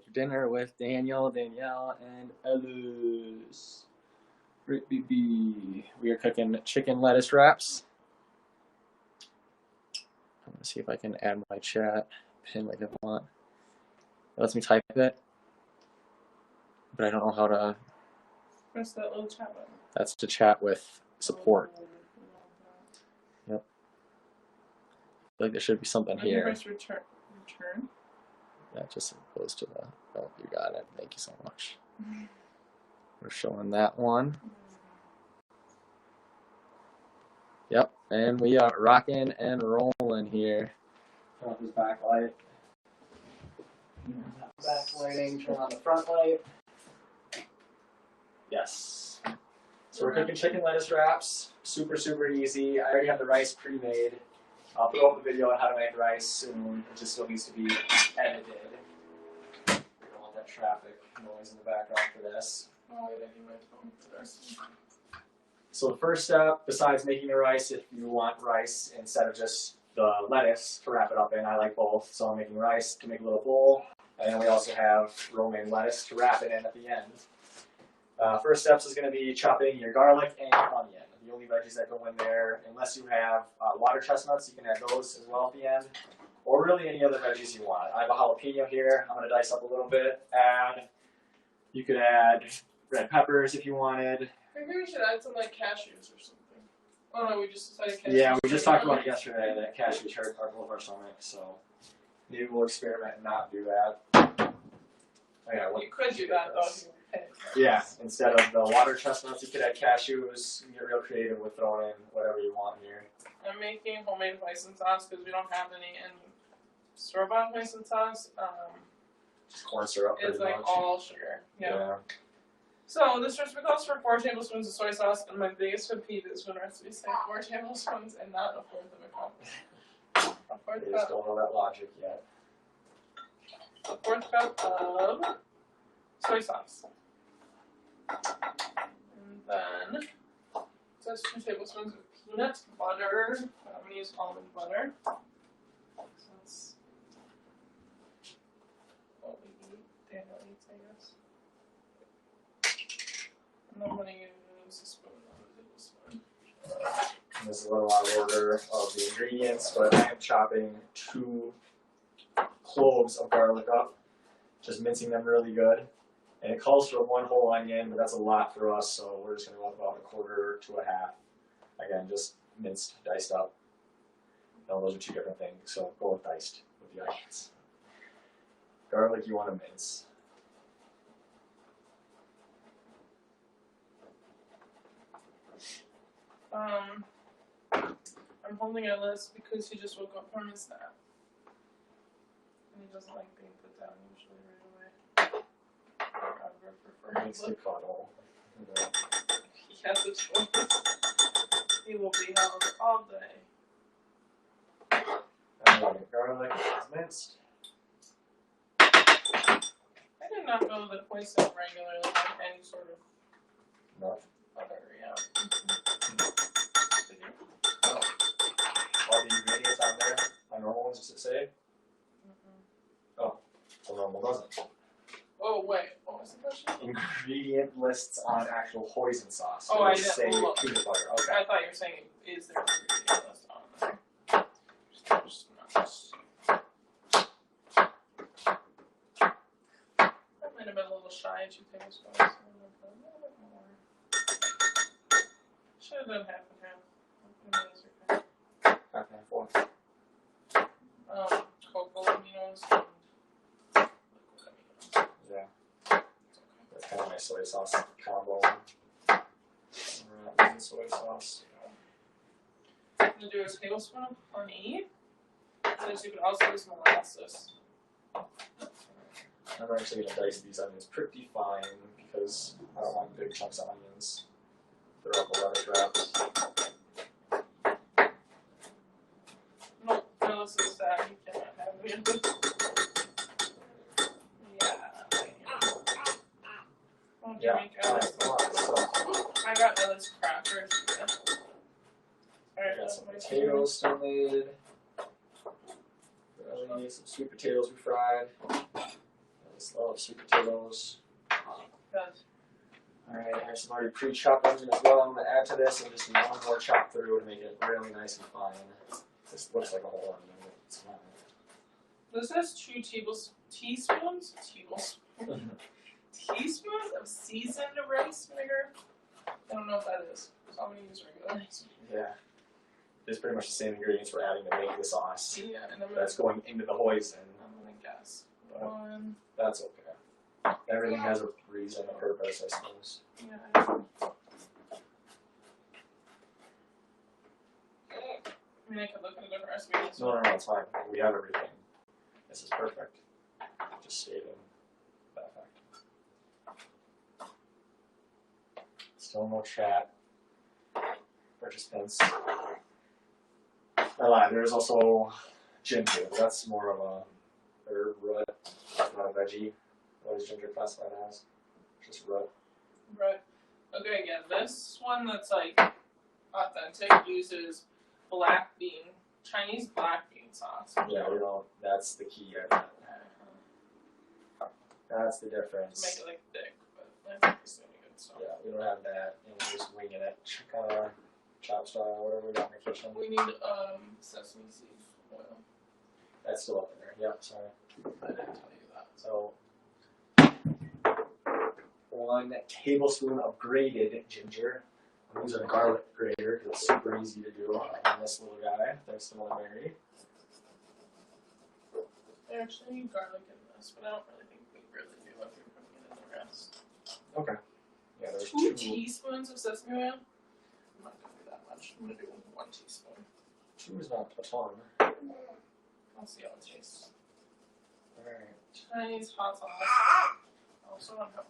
for dinner with Danielle, and Ellis. Great BB. We are cooking chicken lettuce wraps. I'm going to see if I can add my chat pin like I want. It lets me type it, but I don't know how to. Press that little chat button. That's to chat with support. Yep. I feel like there should be something And here. you press return. Yeah, just goes to the. Oh, you got it. Thank you so much. We're showing that one. Yep, and we are rocking and rolling here. Turn off this backlight. Backlighting, turn on the front light. Yes. So we're cooking chicken lettuce wraps. Super, super easy. I already have the rice pre-made. I'll throw up a video on how to make rice soon. It just still needs to be edited. We don't want that traffic noise in the background for this. Oh, wait, I need my phone for this. So the first step, besides making the rice, if you want rice instead of just the lettuce to wrap it up in, I like both. So I'm making rice to make a little bowl. And then we also have romaine lettuce to wrap it in at the end. First steps is going to be chopping your garlic and your onion. The only veggies that go in there, unless you have water chestnuts, you can add those as well at the end. Or really any other veggies you want. I have a jalapeno here. I'm going to dice up a little bit. You could add red peppers if you wanted. Maybe we should add some like cashews or something. Oh no, we just decided cashews. Yeah, we just talked about it yesterday that cashews hurt both our stomach, so maybe we'll experiment and not do that. Oh, yeah, you could do that though. Yeah, instead of the water chestnuts, you could add cashews. You get real creative with throwing in whatever you want here. I'm making homemade hoisin sauce because we don't have any in store-bought hoisin sauce. Just corn syrup. It's like much. all sugar. Yeah. So this recipe calls for 4 tablespoons of soy sauce, and my biggest pet peeve is when recipes say 4 tablespoons and not a fourth of a cup. A fourth They cup. just don't know that logic yet. A 4th cup of soy sauce. And then it says 2 tablespoons of peanut butter. I'm going to use almond butter. So that's what we eat. Danielle eats, I guess. And I'm going to use a spoon, not a tablespoon. This is a little out of order of the ingredients, but I am chopping 2 cloves of garlic up, just mincing them really good. And it calls for 1 whole onion, but that's a lot for us, so we're just going to go with about 1/4 to 1/2. Again, just minced, diced up. No, those are 2 different things, so go with diced with the onions. Garlic you want to mince. I'm holding Ellis because he just woke up from his nap. And he doesn't like being put down usually right away. I would prefer He needs to cuddle. He has a choice. He will be held all day. Alright, garlic is minced. I did not know that hoisin regularly had any sort of No. butter, yeah. Did you? No. All the ingredients on there, on normal ones, does it say? Oh, so normal doesn't. Oh, wait. What was the question? Ingredient lists on actual hoisin sauce. Oh, I They didn't say look. peanut butter. Okay. I thought you were saying, is there an ingredient list on there? Just not. That might have been a little shy, 2 tablespoons. A little bit more. Should have done 1/2 and 1/2. Half and half what? Cocoa aminos and liquid aminos. Yeah. That's kind of my soy sauce combo. Alright, soy sauce. I'm going to do a tablespoon of honey. So you could also use molasses. I'm actually going to dice these onions pretty fine because I don't want big chunks of onions throughout the lettuce wraps. No, Ellis is sad. He cannot have any of this. Yeah. Make Ellis I got Ellis crackers. Yeah. Alright, got some potatoes still needed. Really need some sweet potatoes we fried. Just love sweet potatoes. Good. Alright, I have some already pre-chopped onion as well. I'm going to add to this and just one more chop through to make it really nice and fine. This looks like a whole onion, but it's not. This has 2 teaspoons of seasoned rice vinegar. I don't know what that is, so I'm going to use regular rice. Yeah. It's pretty much the same ingredients we're adding to make the sauce. Yeah, and I'm That's going into the hoisin. going to guess. But 1. that's okay. Everything has a reason, a purpose, I suppose. Yeah, I know. I mean, I could look at a different recipe. No, it's fine. We have everything. This is perfect. Just stating that fact. Still no chat. Participants. I lied. There's also ginger. That's more of a herb root, not a veggie. What is ginger classified as? Just root. Right. Okay, yeah, this one that's like authentic uses black bean, Chinese black bean sauce. Yeah, we don't. That's the key. I think. That's the difference. To make it like thick, but I think it's gonna be good. So. Yeah, we don't have that, and we're just winging it, kind of chop style, whatever we got in the kitchen. We need sesame seed oil. That's still up in there. Yep, sorry. I didn't tell you that. So, 1 tablespoon of grated ginger. I'm using a garlic grater because it's super easy to do on this little guy. Thanks to Mother Mary. I actually need garlic in this, but I don't really think we really do if you're putting it in the rest. Okay. Yeah, there's 2 2 teaspoons of sesame oil? I'm not going to do that much. I'm going to do 1 teaspoon. 2 is not a ton. I'll see how it tastes. Alright. Chinese hot sauce. I also want to have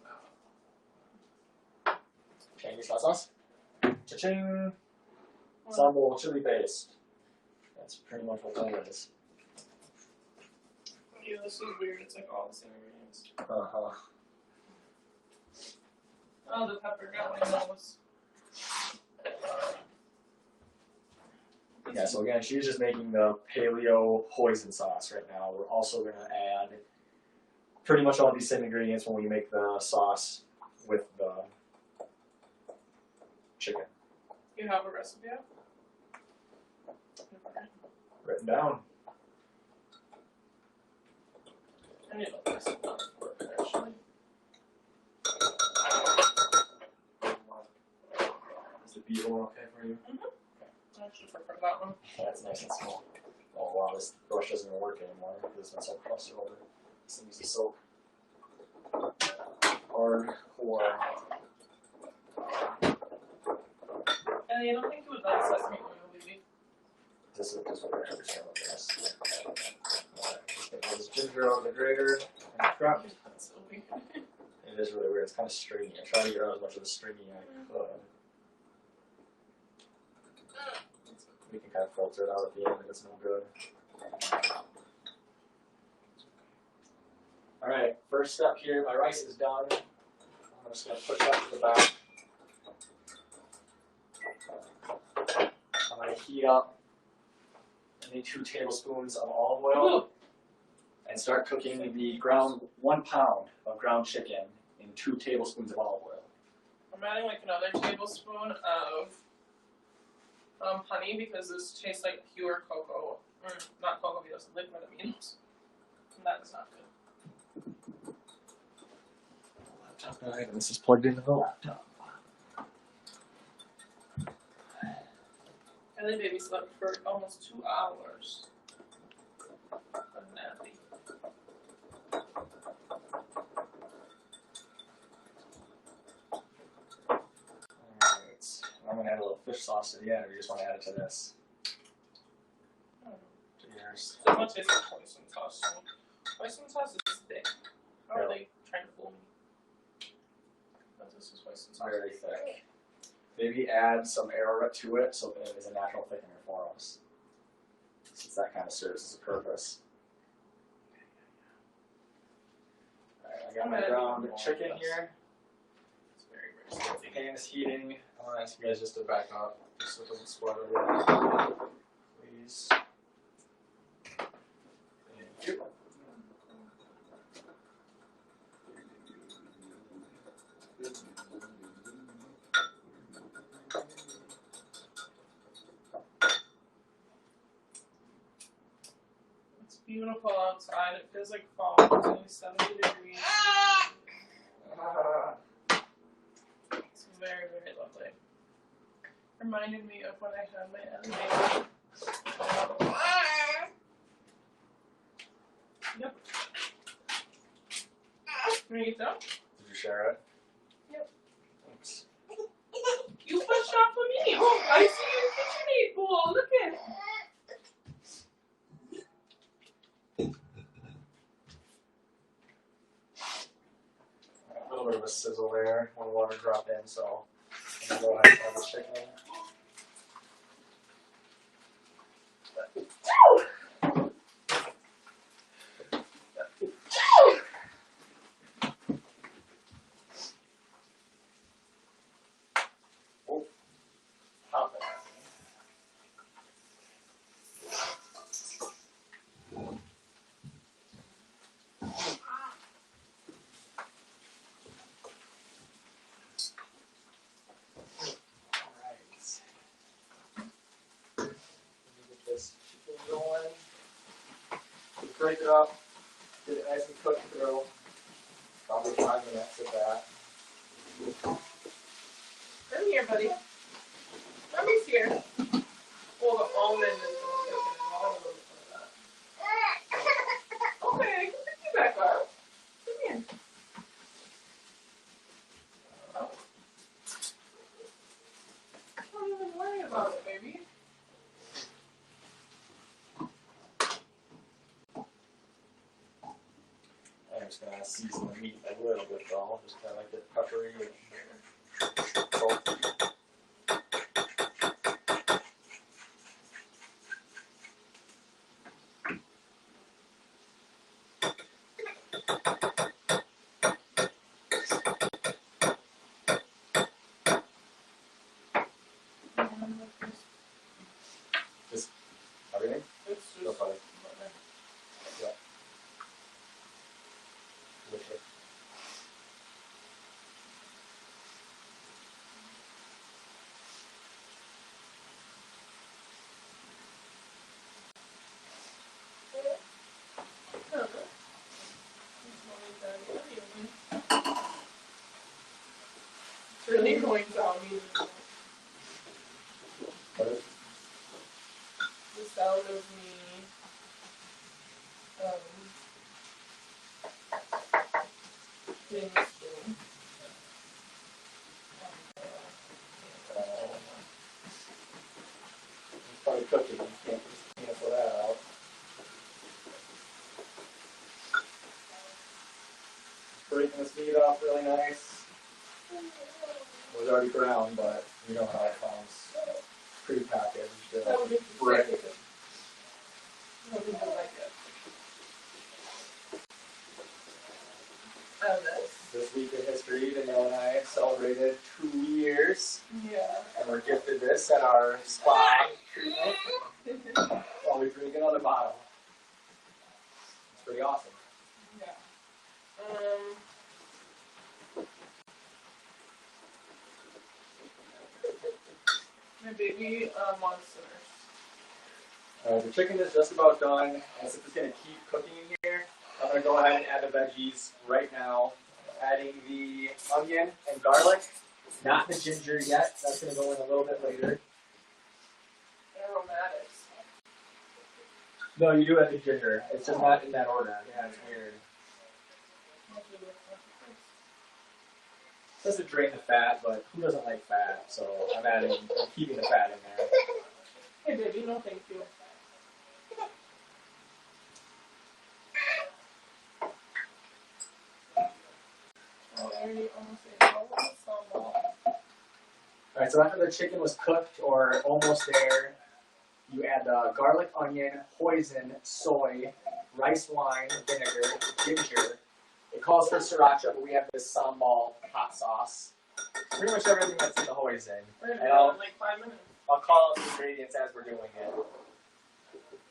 that. Chinese hot sauce. Cha-ching! Sambal chili paste. That's pretty much what that is. Yeah, this is weird. It's like all the same ingredients. Uh-huh. Oh, the pepper got my nose. Yeah, so again, she's just making the paleo hoisin sauce right now. We're also going to add pretty much all these same ingredients when we make the sauce with the chicken. You have a recipe yet? Written down. I need a recipe for it, actually. Is the beef one okay for you? I actually prefer that one. That's nice and small. Oh wow, this brush doesn't even work anymore because it's been so crusted over. This thing needs to soak. Hardcore. And you don't think you would like sesame oil, baby? This is what we're understand with this. Alright, just get all this ginger on the grater and crap. That's so weird. It is really weird. It's kind of stringy. I try to get out as much of the stringy I could. We can kind of filter it out at the end if it's no good. Alright, first step here, my rice is done. I'm just going to push that to the back. I'm going to heat up maybe 2 tablespoons of olive oil and start cooking the ground 1 pound of ground chicken in 2 tablespoons of olive oil. I'm adding like another tablespoon of honey because this tastes like pure cocoa, or not cocoa beans, liquid aminos. And that is not good. Laptop guide, and this is plugged into the laptop. Ellie baby slept for almost 2 hours. I'm nappy. Alright, I'm going to add a little fish sauce to the end, or you just want to add it to this? I don't know. To yours. So much tastes like hoisin sauce. Hoisin sauce is thick. How are they trying to fool me? But this is hoisin sauce. Very thick. Maybe add some arrowroot to it so that it is a natural thickener for us. Since that kind of serves as a purpose. Alright, I got my ground chicken here. It's very, very salty. The pan is heating. I want to ask you guys just to back up, just so it doesn't splutter yet. Please. Thank you. beautiful outside. It feels like fall. It's only 70 degrees. It's very, very lovely. Reminded me of when I had my Ellis. Yep. Want to eat that? Did you share it? Yep. Thanks. You pushed off of me. Oh, I see your KitchenAid bowl. Look at it. A little bit of a sizzle there when water dropped in, so I'm going to go ahead and add the chicken. Oh, pop it. This chicken going. Break it up, get it nice and cooked through. Probably 5 minutes at that. Come here, buddy. Mommy's here. Oh, the almond is the one taking all of that. Okay, I can pick you back up. Come here. Don't even worry about it, baby. I'm just going to season the meat a little bit though, just kind of like the peppery and salt. Just everything? It's No just. problem. Yeah. With it. It's really going down me. What is The sound of me being a spoon. it's probably cooking, you can't just cancel that out. Breaking this meat up really nice. It was already brown, but you know how it comes. Pre-packaged. That would be Brick. That would be like it. Ellis. This week in history, Danielle and I celebrated 2 years, Yeah. and we're gifted this at our spa treatment while we drink it on the bottle. It's pretty awesome. Yeah. My baby monster. The chicken is just about done, and since it's going to keep cooking in here, I'm going to go ahead and add the veggies right now. Adding the onion and garlic, not the ginger yet. That's going to go in a little bit later. Aromatics. No, you do add the ginger. It's just not in that order. Yeah, it's weird. It says to drain the fat, but who doesn't like fat? So I'm keeping the fat in there. Hey baby, no thank you. Oh, I already almost ate all of the sambal. Alright, so after the chicken was cooked or almost there, you add the garlic, onion, hoisin, soy, rice wine, vinegar, ginger. It calls for sriracha, but we have this sambal hot sauce. Pretty much everything that's in the hoisin. We're gonna And do that in like 5 minutes. I'll call out the ingredients as we're doing it.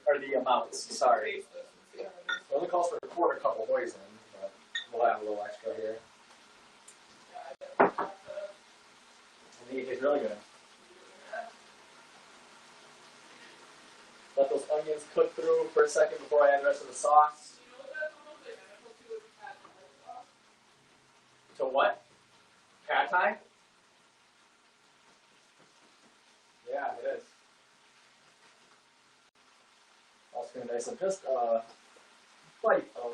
Or the amounts, sorry. Taste this and see how it is. It only calls for a quarter cup of hoisin, but we'll have a little extra here. Yeah, I bet. I think it tastes really good. Let those onions cook through for a second before I add the rest of the sauce. You know what that's almost like? I hope you would add sauce. To what? Pad Thai? Yeah, it is. Also going to dice up just a bite of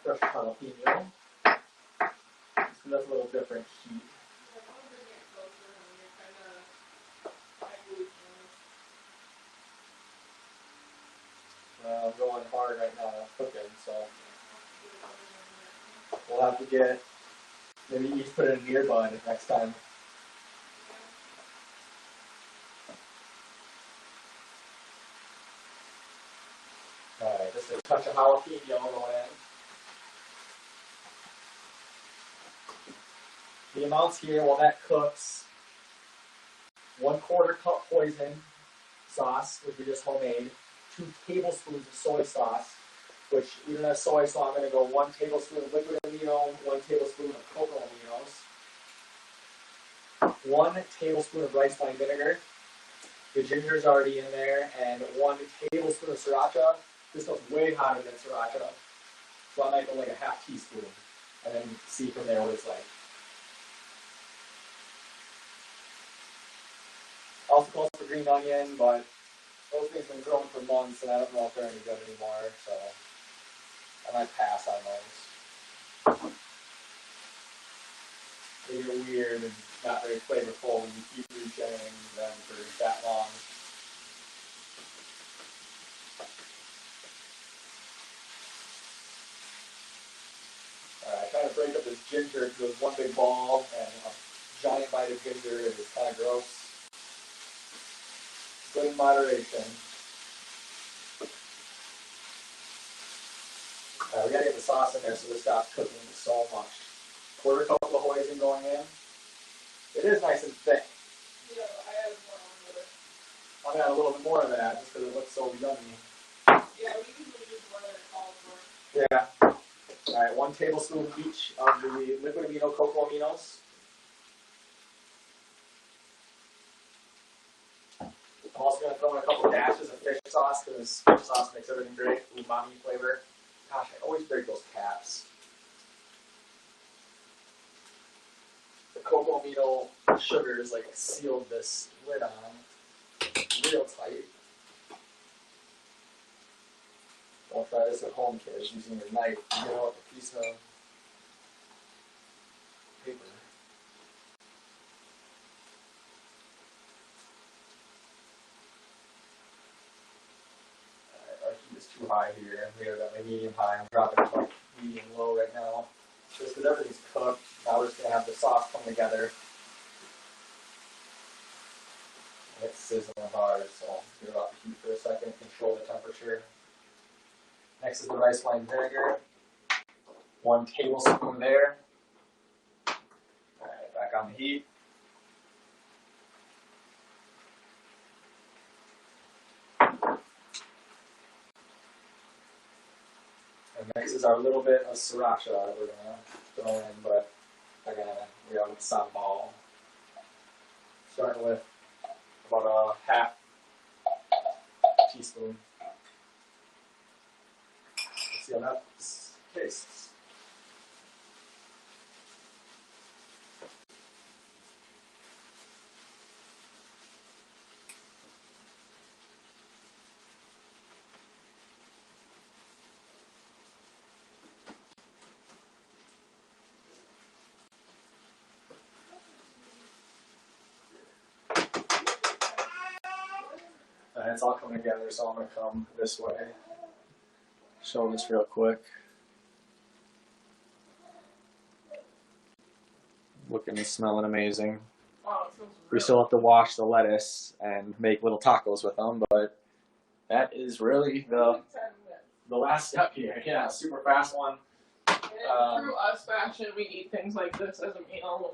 fresh jalapeno. So that's a little different heat. I'm going hard right now cooking, so we'll have to get, maybe each put in an earbud next time. Alright, just a touch of jalapeno going in. The amounts here, while that cooks, 1/4 cup hoisin sauce, which we just homemade, 2 tablespoons of soy sauce, which we don't have soy, so I'm going to go 1 tablespoon of liquid amino, 1 tablespoon of cocoa aminos, 1 tablespoon of rice wine vinegar. The ginger's already in there, and 1 tablespoon of sriracha. This goes way hotter than sriracha, so I might go like a half teaspoon, and then see from there what it's like. Also calls for green onion, but those things have been growing for months, and I don't know if they're any good anymore, so I might pass on those. They get weird and not very flavorful when you keep regenerating them for that long. Alright, trying to break up this ginger because it was one big ball, and a giant bite of ginger is kind of gross. Good in moderation. We gotta get the sauce in there so this stops cooking so much. 1/4 cup of hoisin going in. It is nice and thick. Yeah, I added more on with it. I'm gonna add a little bit more of that just because it looks so yummy. Yeah, we usually use more than it calls for. Yeah. Alright, 1 tablespoon each of the liquid amino cocoa aminos. I'm also going to throw in a couple dashes of fish sauce because fish sauce makes everything great. Umami flavor. Gosh, I always break those caps. The cocoa amino sugars like sealed this lid on real tight. Don't try this at home, kids, using your knife to get out a piece of paper. Our heat is too high here. We have my medium high. I'm dropping it to like medium low right now. Just because everything's cooked. Now we're just going to have the sauce come together. And it's sizzling hard, so give it off the heat for a second. Control the temperature. Next is the rice wine vinegar. 1 tablespoon there. Alright, back on the heat. And next is our little bit of sriracha that we're going to throw in, but again, we have sambal. Starting with about a half teaspoon. Let's see how that tastes. And it's all coming together, so I'm going to come this way. Show this real quick. Looking and smelling amazing. Wow, it feels We still have to wash the lettuce and make little tacos with them, but that is really the last step here. Yeah, super fast one. And through us fashion, we eat things like this as a meal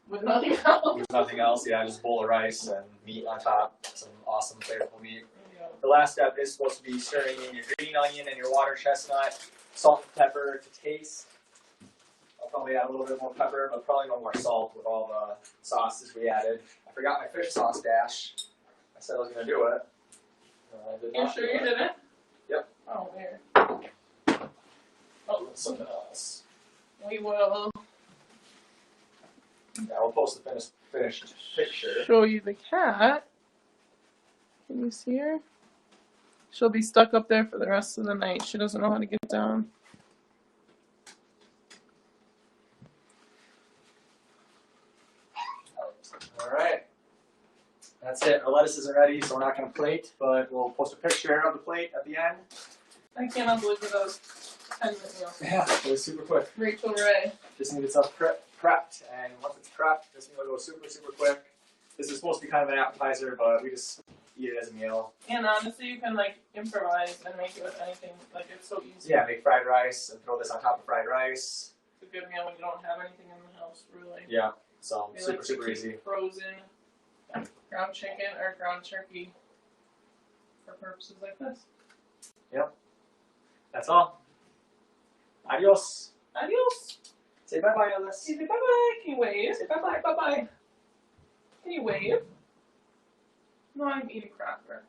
with nothing else. With nothing else, yeah, just a bowl of rice and meat on top. Some awesome, flavorful meat. Yeah. The last step is supposed to be stirring in your green onion and your water chestnut, salt and pepper to taste. I'll probably add a little bit more pepper, but probably no more salt with all the sauces we added. I forgot my fish sauce dash. I said I was going to do it. I did You not sure do you that. didn't? Yep. Oh, weird. Oh, that's something else. We will Yeah, we'll post the finished picture. show you the cat. Can you see her? She'll be stuck up there for the rest of the night. She doesn't know how to get down. Alright. That's it. Our lettuces are ready, so we're not going to plate, but we'll post a picture of the plate at the end. I cannot believe that was 10-minute meal. Yeah, it was super quick. Rachel Ray. Just need itself prepped, and once it's prepped, this meal goes super, super quick. This is supposed to be kind of an appetizer, but we just eat it as a meal. And honestly, you can like improvise and make it with anything. Like it's so easy. Yeah, make fried rice and throw this on top of fried rice. It's a good meal when you don't have anything in the house, really. Yeah, so We super, like to super keep easy. frozen ground chicken or ground turkey for purposes like this. Yep. That's all. Adios. Adios. Say bye-bye, Ellis. Say bye-bye. Can you wave? Say bye-bye. Bye-bye. Can you wave? No, I'm eating cracker.